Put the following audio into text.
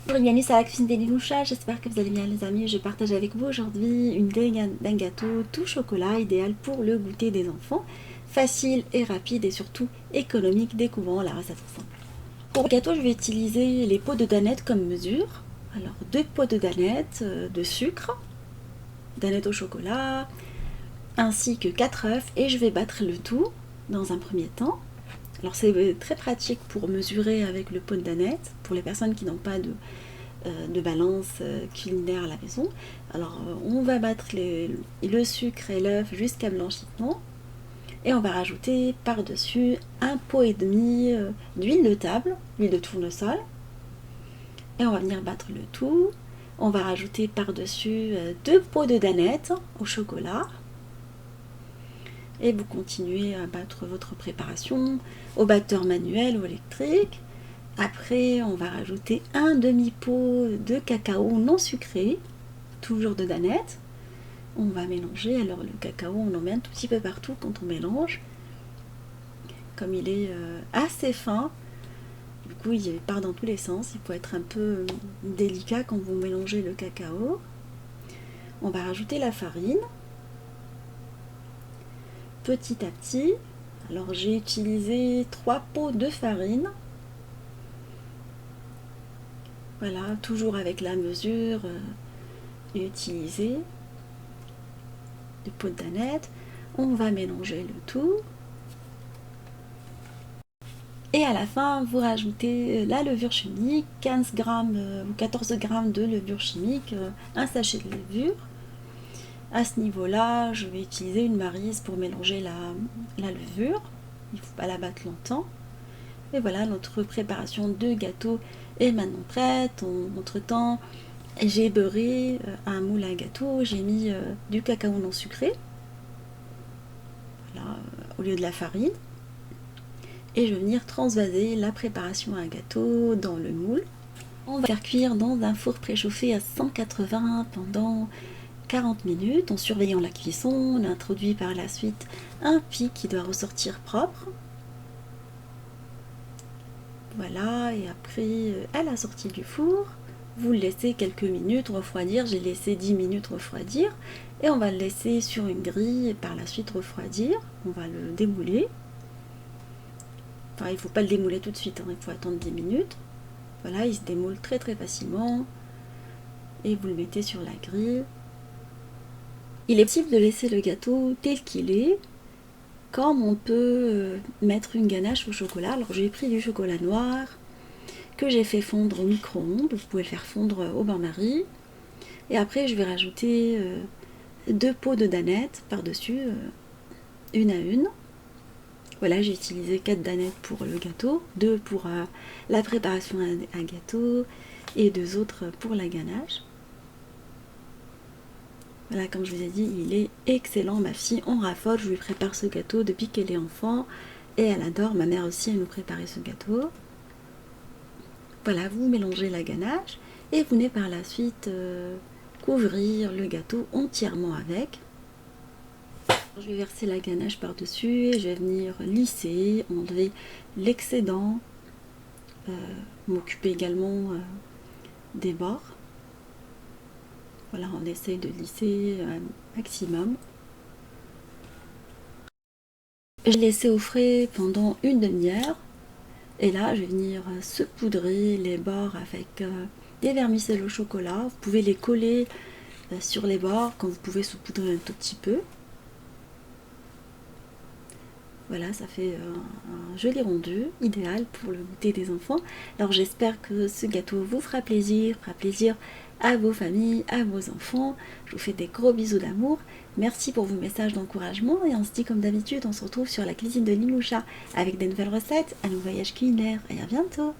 Bienvenue à la cuisine des Liloucha, j'espère que vous allez bien les amis. Je partage avec vous aujourd'hui une idée d'un gâteau tout chocolat idéal pour le goûter des enfants. Facile et rapide et surtout économique, découvrant la recette simple. Pour le gâteau, je vais utiliser les pots de danettes comme mesure. Alors 2 pots de danettes, de sucre, danettes au chocolat, ainsi que 4 œufs et je vais battre le tout dans un premier temps. Alors c'est très pratique pour mesurer avec le pot de danettes, pour les personnes qui n'ont pas de balance culinaire à la maison. Alors on va battre le sucre et l'œuf jusqu'à blanchissement et on va rajouter par-dessus un pot et demi d'huile de table, l'huile de tournesol, et on va venir battre le tout. On va rajouter par-dessus 2 pots de danettes au chocolat. Et vous continuez à battre votre préparation au batteur manuel ou électrique. Après, on va rajouter un demi-pot de cacao non sucré, toujours de danette. On va mélanger. Alors le cacao, on en met un tout petit peu partout quand on mélange. Comme il est assez fin, du coup il part dans tous les sens. Il faut être un peu délicat quand vous mélangez le cacao. On va rajouter la farine. Petit à petit, alors j'ai utilisé 3 pots de farine. Voilà, toujours avec la mesure utilisée de pot de danette. On va mélanger le tout. Et à la fin, vous rajoutez la levure chimique, 15 g ou 14 g de levure chimique, un sachet de levure. À ce niveau-là, je vais utiliser une maryse pour mélanger la levure. Il ne faut pas la battre longtemps. Et voilà, notre préparation de gâteau est maintenant prête. Entre-temps, j'ai beurré un moule à gâteau. J'ai mis du cacao non sucré, voilà, au lieu de la farine. Et je vais venir transvaser la préparation à gâteau dans le moule. On va faire cuire dans un four préchauffé à 180 pendant 40 minutes en surveillant la cuisson. On introduit par la suite un pic qui doit ressortir propre. Voilà, et après à la sortie du four, vous le laissez quelques minutes refroidir. J'ai laissé 10 minutes refroidir et on va le laisser sur une grille et par la suite refroidir. On va le démouler. Enfin, il ne faut pas le démouler tout de suite, hein, il faut attendre 10 minutes. Voilà, il se démoule très très facilement et vous le mettez sur la grille. Il est possible de laisser le gâteau tel qu'il est, comme on peut mettre une ganache au chocolat. Alors j'ai pris du chocolat noir que j'ai fait fondre au micro-ondes. Vous pouvez le faire fondre au bain-marie. Et après je vais rajouter 2 pots de danettes par-dessus, une à une. Voilà, j'ai utilisé 4 danettes pour le gâteau, 2 pour la préparation à gâteau et 2 autres pour la ganache. Voilà, comme je vous ai dit, il est excellent. Ma fille en raffole, je lui prépare ce gâteau depuis qu'elle est enfant et elle adore. Ma mère aussi, elle nous préparait ce gâteau. Voilà, vous mélangez la ganache et vous venez par la suite couvrir le gâteau entièrement avec. Je vais verser la ganache par-dessus et je vais venir lisser, enlever l'excédent, m'occuper également des bords. Voilà, on essaye de lisser un maximum. Je l'ai laissé au frais pendant une demi-heure. Et là, je vais venir saupoudrer les bords avec des vermicelles au chocolat. Vous pouvez les coller sur les bords quand vous pouvez saupoudrer un tout petit peu. Voilà, ça fait un joli rendu, idéal pour le goûter des enfants. Alors j'espère que ce gâteau vous fera plaisir à vos familles, à vos enfants. Je vous fais des gros bisous d'amour. Merci pour vos messages d'encouragement et on se dit comme d'habitude, on se retrouve sur la cuisine de Liloucha avec des nouvelles recettes, un nouveau voyage culinaire et à bientôt.